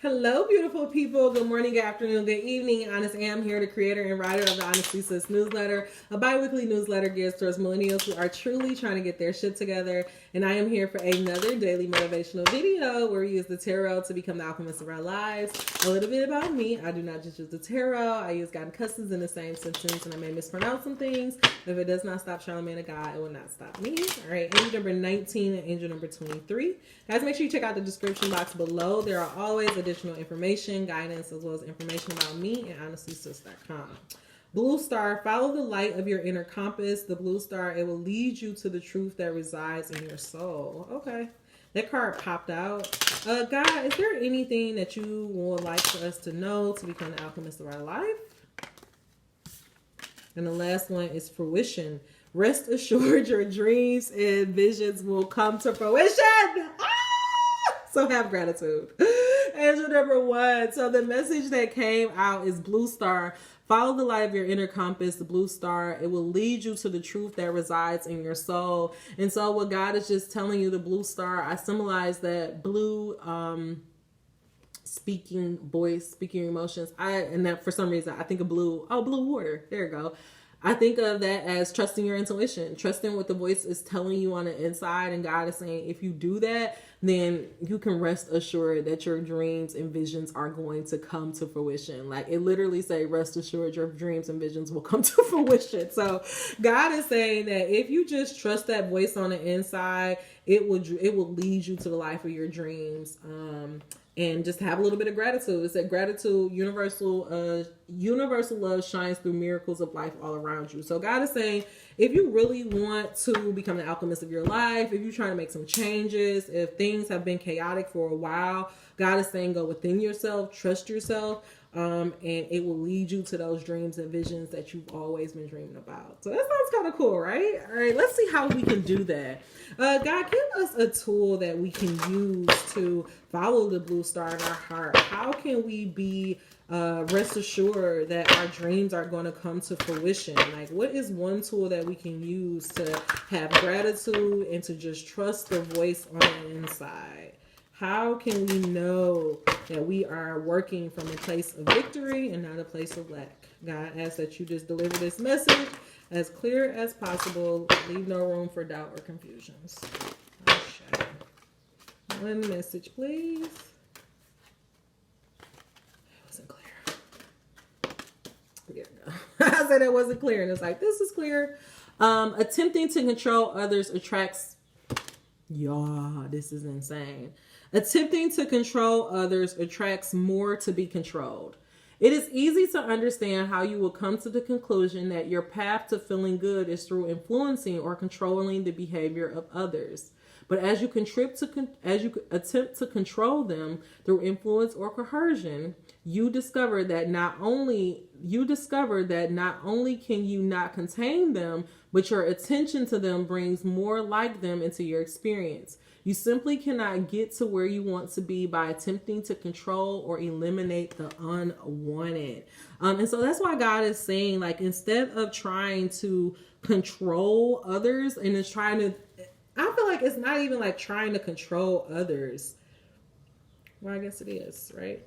Hello, beautiful people. Good morning, good afternoon, good evening. Honest Am here, the creator and writer of the Honestly Sis newsletter, a bi-weekly newsletter geared towards millennials who are truly trying to get their shit together. And I am here for another daily motivational video where we use the tarot to become the alchemists of our lives. A little bit about me. I do not just use the tarot. I use God and customs in the same sentence, and I may mispronounce some things. If it does not stop Charlamagne of God, it will not stop me. All right, angel number 19 and angel number 23. Guys, make sure you check out the description box below. There are always additional information, guidance, as well as information about me at honestlysis.com. BlueStar, follow the light of your inner compass. The BlueStar, it will lead you to the truth that resides in your soul. Okay. That card popped out. God, is there anything that you would like for us to know to become the alchemist of our life? And the last one is fruition. Rest assured your dreams and visions will come to fruition. So have gratitude. Angel number 1. So the message that came out is BlueStar. Follow the light of your inner compass, the BlueStar. It will lead you to the truth that resides in your soul. And so what God is just telling you, the BlueStar, I symbolize that blue speaking voice, speaking emotions. And that for some reason I think of blue water. There you go. I think of that as trusting your intuition, trusting what the voice is telling you on the inside. And God is saying, if you do that, then you can rest assured that your dreams and visions are going to come to fruition. Like it literally say, rest assured your dreams and visions will come to fruition. So God is saying that if you just trust that voice on the inside, it will lead you to the life of your dreams. And just have a little bit of gratitude. It said gratitude, universal love shines through miracles of life all around you. So God is saying, if you really want to become the alchemist of your life, if you're trying to make some changes, if things have been chaotic for a while, God is saying go within yourself, trust yourself, and it will lead you to those dreams and visions that you've always been dreaming about. So that sounds kind of cool, right? All right, let's see how we can do that. God, give us a tool that we can use to follow the BlueStar in our heart. How can we be rest assured that our dreams are going to come to fruition? Like, what is one tool that we can use to have gratitude and to just trust the voice on the inside? How can we know that we are working from a place of victory and not a place of lack? God, I ask that you just deliver this message as clear as possible. Leave no room for doubt or confusions. Okay. One message, please. That wasn't clear. There we go. I said it wasn't clear, and it's like, this is clear. Attempting to control others attracts... Yeah, this is insane. Attempting to control others attracts more to be controlled. It is easy to understand how you will come to the conclusion that your path to feeling good is through influencing or controlling the behavior of others. But as you attempt to control them through influence or coercion, you discover that not only can you not contain them, but your attention to them brings more like them into your experience. You simply cannot get to where you want to be by attempting to control or eliminate the unwanted. And so that's why God is saying, like, instead of trying to control others and is trying to, I feel like it's not even like trying to control others. Well, I guess it is, right?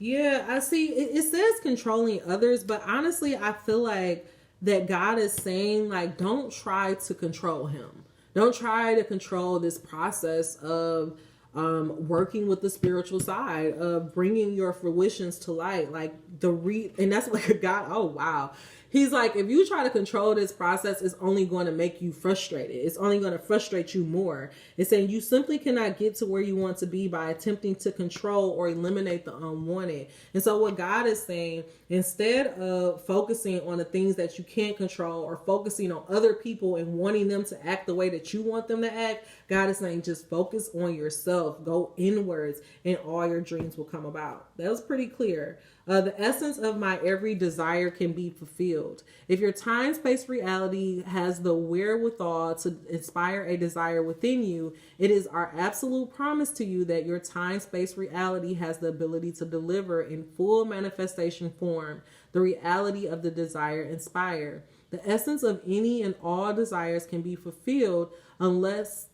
Yeah, I see. It says controlling others, but honestly, I feel like that God is saying, like, don't try to control him. Don't try to control this process of working with the spiritual side, of bringing your fruitions to light. Like, and that's like God, oh, wow. He's like, if you try to control this process, it's only going to make you frustrated. It's only going to frustrate you more. It's saying you simply cannot get to where you want to be by attempting to control or eliminate the unwanted. And so what God is saying, instead of focusing on the things that you can't control or focusing on other people and wanting them to act the way that you want them to act, God is saying just focus on yourself. Go inwards and all your dreams will come about. That was pretty clear. The essence of my every desire can be fulfilled. If your time-space reality has the wherewithal to inspire a desire within you, it is our absolute promise to you that your time-space reality has the ability to deliver in full manifestation form the reality of the desire inspired. The essence of any and all desires can be fulfilled unless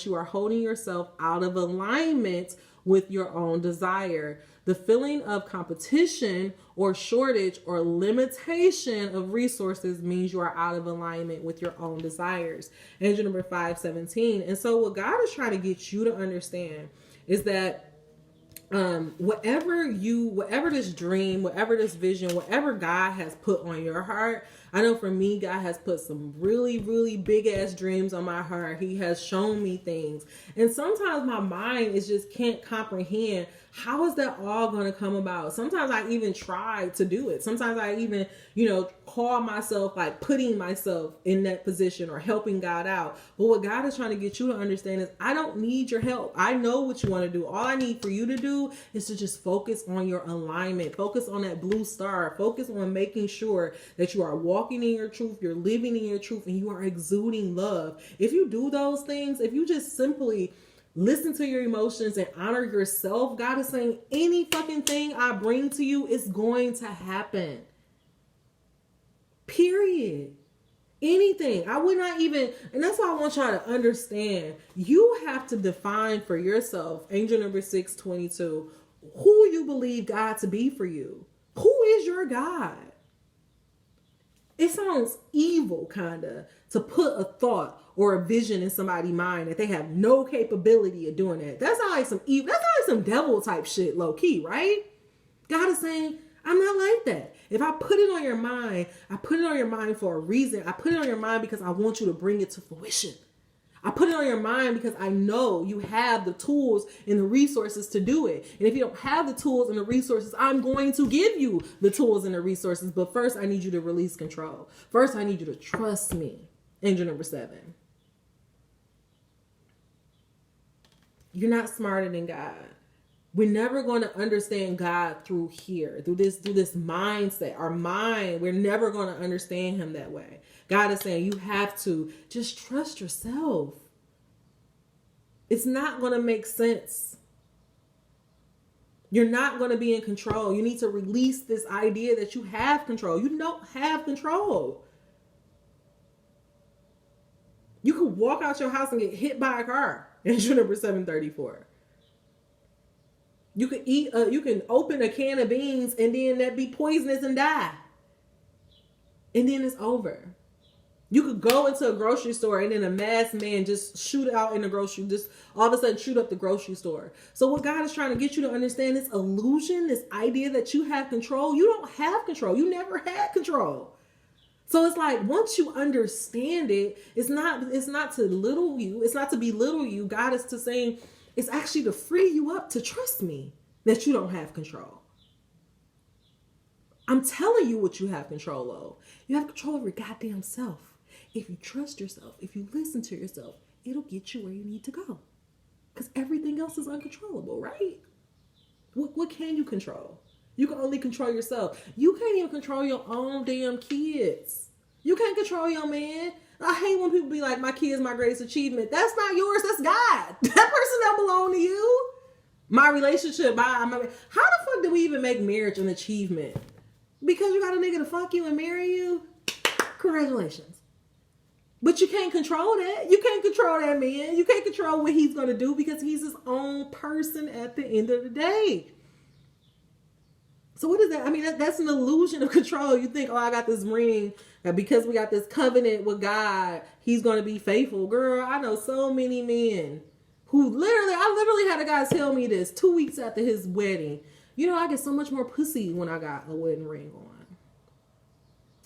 you are holding yourself out of alignment with your own desire. The feeling of competition or shortage or limitation of resources means you are out of alignment with your own desires. Angel number 517. And so what God is trying to get you to understand is that whatever this dream, whatever this vision, whatever God has put on your heart. I know for me, God has put some really, really big ass dreams on my heart. He has shown me things. And sometimes my mind can't comprehend, how is that all going to come about? Sometimes I even try to do it. Sometimes I even, call myself like putting myself in that position or helping God out. But what God is trying to get you to understand is, I don't need your help. I know what you want to do. All I need for you to do is to just focus on your alignment. Focus on that blue star. Focus on making sure that you are walking in your truth, you're living in your truth, and you are exuding love. If you do those things, if you just simply listen to your emotions and honor yourself, God is saying any fucking thing I bring to you is going to happen. Period. Anything. I would not even, and that's why I want y'all to understand, you have to define for yourself, angel number 622, who you believe God to be for you. Who is your God? It sounds evil, kind of, to put a thought or a vision in somebody's mind that they have no capability of doing that. That's not like some evil, that's not like some devil type shit, low key, right? God is saying, I'm not like that. If I put it on your mind, I put it on your mind for a reason. I put it on your mind because I want you to bring it to fruition. I put it on your mind because I know you have the tools and the resources to do it. And if you don't have the tools and the resources, I'm going to give you the tools and the resources. But first, I need you to release control. First, I need you to trust me. Angel number 7. You're not smarter than God. We're never going to understand God through this mindset. Our mind, we're never going to understand him that way. God is saying you have to just trust yourself. It's not going to make sense. You're not going to be in control. You need to release this idea that you have control. You don't have control. You could walk out your house and get hit by a car. Angel number 734. You can you can open a can of beans and then that be poisonous and die. And then it's over. You could go into a grocery store and then a masked man just shoot out in the grocery, just all of a sudden shoot up the grocery store. So what God is trying to get you to understand, this illusion, this idea that you have control, you don't have control. You never had control. So it's like, once you understand it, it's not to belittle you. It's not to belittle you. God is to saying, it's actually to free you up to trust me that you don't have control. I'm telling you what you have control of. You have control of your goddamn self. If you trust yourself, if you listen to yourself, it'll get you where you need to go. Because everything else is uncontrollable, right? What can you control? You can only control yourself. You can't even control your own damn kids. You can't control your man. I hate when people be like, my kid is my greatest achievement. That's not yours. That's God. That person don't belong to you. My relationship, how the fuck do we even make marriage an achievement? Because you got a nigga to fuck you and marry you? Congratulations. But you can't control that. You can't control that man. You can't control what he's going to do because he's his own person at the end of the day. So what is that? I mean, that's an illusion of control. You think, oh, I got this ring. That because we got this covenant with God, he's going to be faithful. Girl, I know so many men who I literally had a guy tell me this 2 weeks after his wedding. You know, I get so much more pussy when I got a wedding ring on.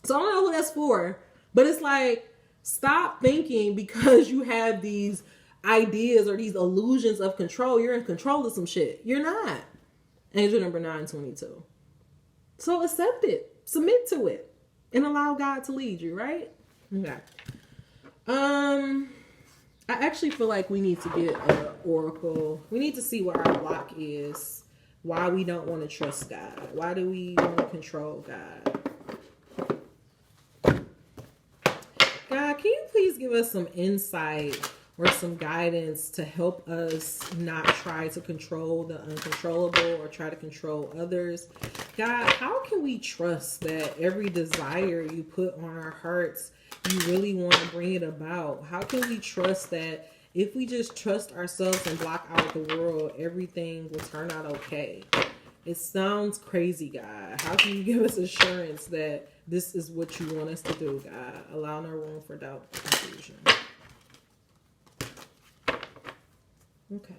So I don't know who that's for, but it's like, stop thinking because you have these ideas or these illusions of control, you're in control of some shit. You're not. Angel number 922. So accept it, submit to it, and allow God to lead you, right? Okay. I actually feel like we need to get an oracle. We need to see what our block is. Why we don't want to trust God. Why do we want to control God? God, can you please give us some insight or some guidance to help us not try to control the uncontrollable or try to control others? God, how can we trust that every desire you put on our hearts, you really want to bring it about? How can we trust that if we just trust ourselves and block out the world, everything will turn out okay? It sounds crazy, God. How can you give us assurance that this is what you want us to do, God? Allow no room for doubt and confusion. Okay.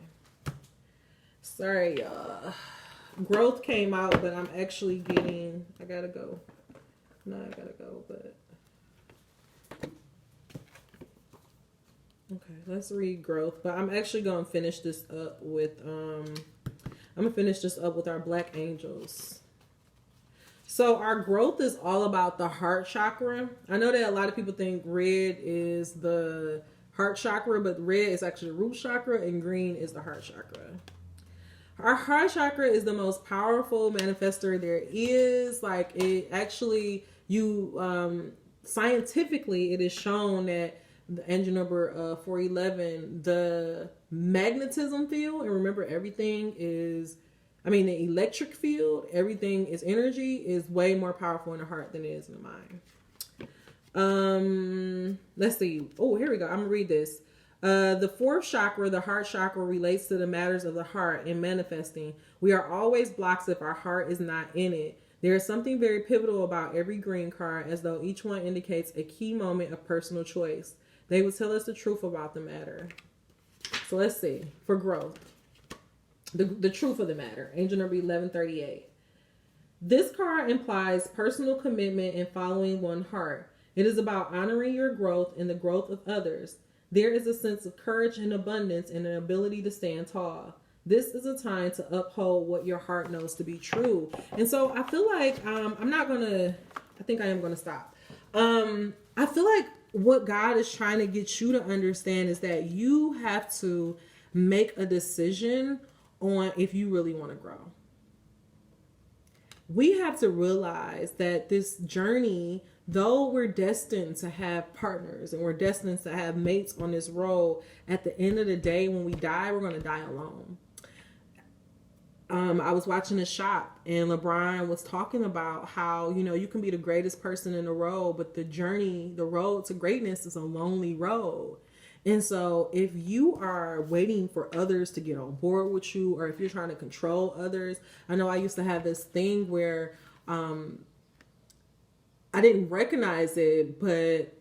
Sorry, y'all. Growth came out, but I'm actually getting... I gotta go. No, I gotta go, but... Okay, let's read growth. But I'm actually going to finish this up with... I'm going to finish this up with our black angels. So our growth is all about the heart chakra. I know that a lot of people think red is the heart chakra, but red is actually the root chakra and green is the heart chakra. Our heart chakra is the most powerful manifester there is. Like, it actually, scientifically, it is shown that the engine number 411, the magnetism field, and remember everything is, the electric field, everything is energy, is way more powerful in the heart than it is in the mind. Let's see. Oh, here we go. I'm gonna read this. The fourth chakra, the heart chakra, relates to the matters of the heart and manifesting. We are always blocked if our heart is not in it. There is something very pivotal about every green card, as though each one indicates a key moment of personal choice. They will tell us the truth about the matter. So let's see. For growth, the truth of the matter. Angel number 1138. This card implies personal commitment and following one heart. It is about honoring your growth and the growth of others. There is a sense of courage and abundance and an ability to stand tall. This is a time to uphold what your heart knows to be true. And so I feel like I think I am going to stop. I feel like what God is trying to get you to understand is that you have to make a decision on if you really want to grow. We have to realize that this journey, though we're destined to have partners and we're destined to have mates on this road, at the end of the day, when we die, we're going to die alone. I was watching a shop and LeBron was talking about how, you can be the greatest person in the world, but the road to greatness is a lonely road. And so if you are waiting for others to get on board with you, or if you're trying to control others, I know I used to have this thing where I didn't recognize it, but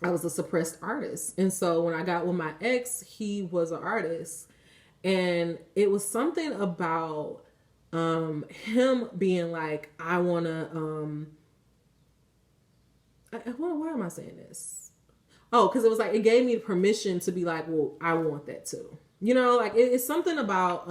I was a suppressed artist. And so when I got with my ex, he was an artist. And it was something about him being like, I want to, why am I saying this? Oh, because it was like, it gave me permission to be like, well, I want that too. It's something about,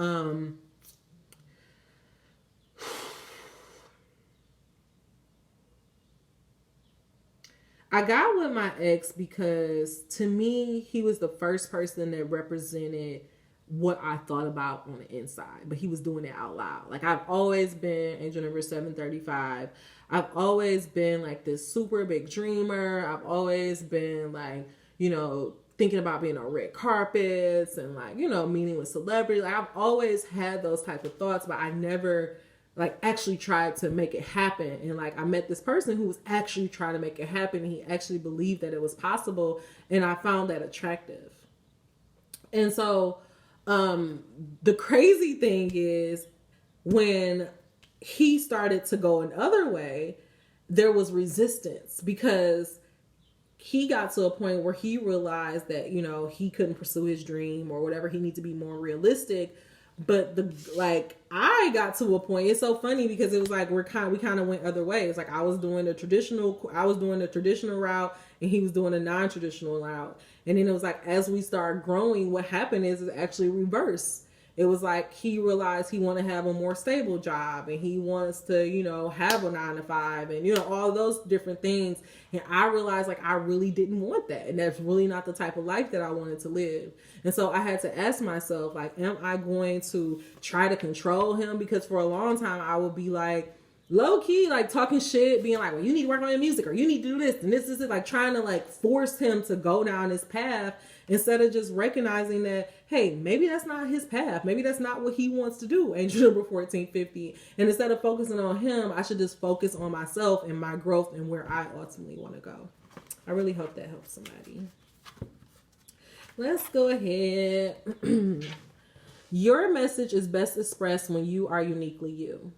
I got with my ex because to me, he was the first person that represented what I thought about on the inside, but he was doing it out loud. Like, I've always been angel number 735. I've always been like this super big dreamer. I've always been like, thinking about being on red carpets and like, meeting with celebrities. Like, I've always had those type of thoughts, but I never like actually tried to make it happen. And like, I met this person who was actually trying to make it happen. He actually believed that it was possible. And I found that attractive. And so, the crazy thing is when he started to go another way, there was resistance because he got to a point where he realized that, he couldn't pursue his dream or whatever. He needed to be more realistic. But I got to a point, it's so funny because it was like, we kind of went other ways. Like, I was doing the traditional route and he was doing a non-traditional route. And then it was like, as we started growing, what happened is actually reverse. It was like, he realized he wanted to have a more stable job and he wants to, have a 9-to-5 and, all those different things. And I realized like, I really didn't want that. And that's really not the type of life that I wanted to live. And so I had to ask myself, like, am I going to try to control him? Because for a long time I would be like, low key, like talking shit, being like, well, you need to work on your music, or you need to do this and this is it, like trying to like force him to go down this path instead of just recognizing that, hey, maybe that's not his path. Maybe that's not what he wants to do. Angel number 1450. And instead of focusing on him, I should just focus on myself and my growth and where I ultimately want to go. I really hope that helps somebody. Let's go ahead. Your message is best expressed when you are uniquely you.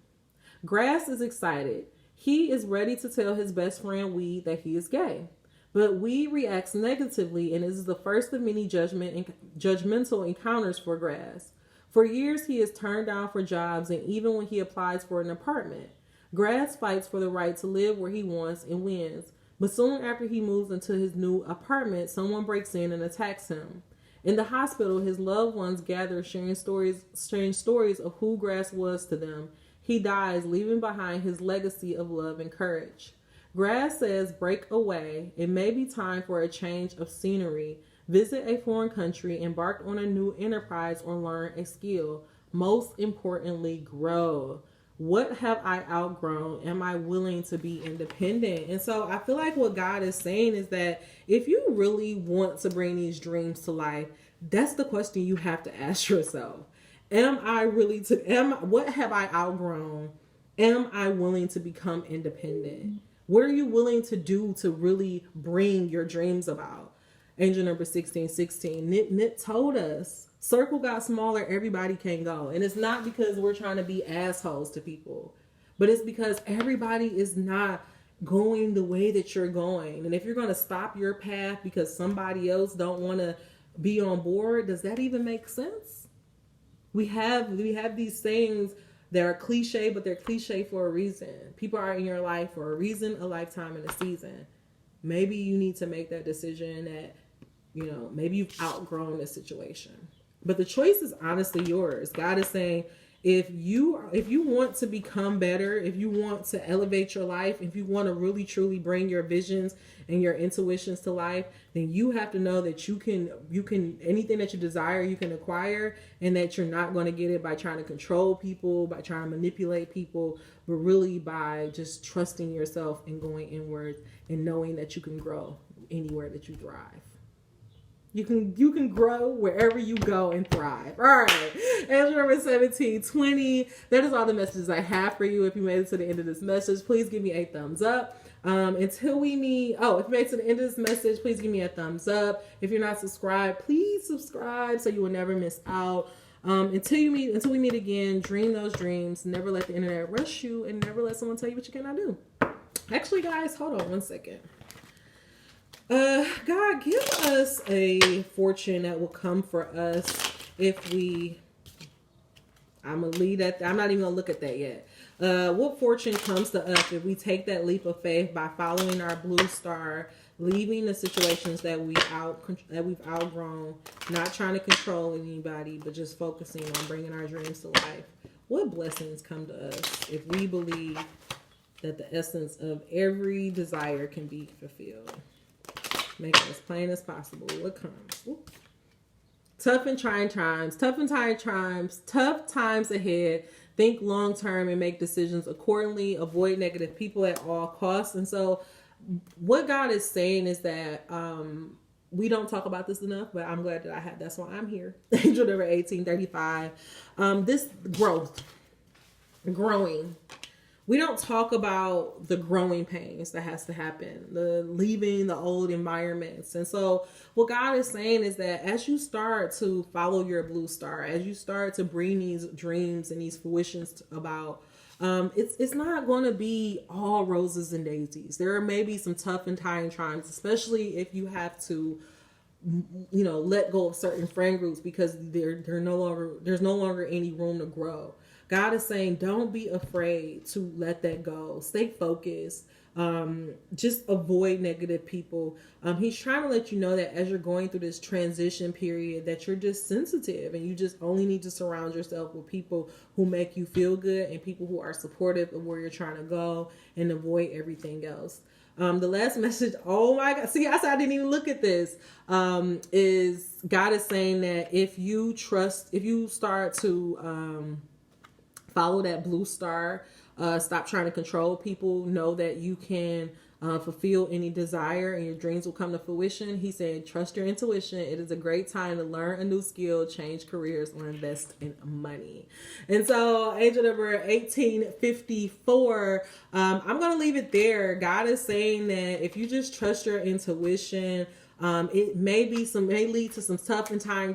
Grass is excited. He is ready to tell his best friend Weed that he is gay. But Weed reacts negatively, and this is the first of many judgmental encounters for Grass. For years, he is turned down for jobs, and even when he applies for an apartment. Grass fights for the right to live where he wants and wins. But soon after he moves into his new apartment, someone breaks in and attacks him. In the hospital, his loved ones gather, sharing strange stories of who Grass was to them. He dies, leaving behind his legacy of love and courage. Grass says, break away. It may be time for a change of scenery. Visit a foreign country, embark on a new enterprise, or learn a skill. Most importantly, grow. What have I outgrown? Am I willing to be independent? And so I feel like what God is saying is that if you really want to bring these dreams to life, that's the question you have to ask yourself. What have I outgrown? Am I willing to become independent? What are you willing to do to really bring your dreams about? Angel number 1616. Nip told us, circle got smaller, everybody can go. And it's not because we're trying to be assholes to people, but it's because everybody is not going the way that you're going. And if you're going to stop your path because somebody else don't want to be on board, does that even make sense? We have these things that are cliche, but they're cliche for a reason. People are in your life for a reason, a lifetime, and a season. Maybe you need to make that decision that, maybe you've outgrown the situation. But the choice is honestly yours. God is saying, if you want to become better, if you want to elevate your life, if you want to really truly bring your visions and your intuitions to life, then you have to know that you can anything that you desire, you can acquire, and that you're not going to get it by trying to control people, by trying to manipulate people, but really by just trusting yourself and going inward and knowing that you can grow anywhere that you thrive. You can grow wherever you go and thrive. All right. Angel number 1720. That is all the messages I have for you. If you made it to the end of this message, please give me a thumbs up. Until we meet. If you made it to the end of this message, please give me a thumbs up. If you're not subscribed, please subscribe so you will never miss out. Until we meet again, dream those dreams. Never let the internet rush you, and never let someone tell you what you cannot do. Actually, guys, hold on one second. God, give us a fortune that will come for us if I'm not even gonna look at that yet. What fortune comes to us if we take that leap of faith by following our BlueStar, leaving the situations that we've outgrown, not trying to control anybody, but just focusing on bringing our dreams to life? What blessings come to us if we believe that the essence of every desire can be fulfilled? Make it as plain as possible. What comes? Ooh. Tough and trying times. Tough times ahead. Think long term and make decisions accordingly. Avoid negative people at all costs. And so what God is saying is that we don't talk about this enough, but I'm glad that that's why I'm here. Angel number 1835. This growing. We don't talk about the growing pains that has to happen, the leaving the old environments. And so what God is saying is that as you start to follow your BlueStar, as you start to bring these dreams and these fruitions about, it's not going to be all roses and daisies. There are maybe some tough and trying times, especially if you have to, let go of certain friend groups because there's no longer any room to grow. God is saying, don't be afraid to let that go. Stay focused. Just avoid negative people. He's trying to let you know that as you're going through this transition period, that you're just sensitive and you just only need to surround yourself with people who make you feel good and people who are supportive of where you're trying to go, and avoid everything else. The last message, oh my God, see, I didn't even look at this, is God is saying that if you start to follow that BlueStar, Stop trying to control people. Know that you can fulfill any desire and your dreams will come to fruition. He said, trust your intuition. It is a great time to learn a new skill, change careers, or invest in money. And so angel number 1854, I'm going to leave it there. God is saying that if you just trust your intuition, it may lead to some tough and trying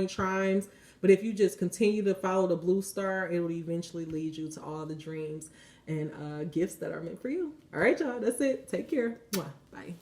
times. But if you just continue to follow the blue star, it will eventually lead you to all the dreams and gifts that are meant for you. All right, y'all. That's it. Take care. Bye.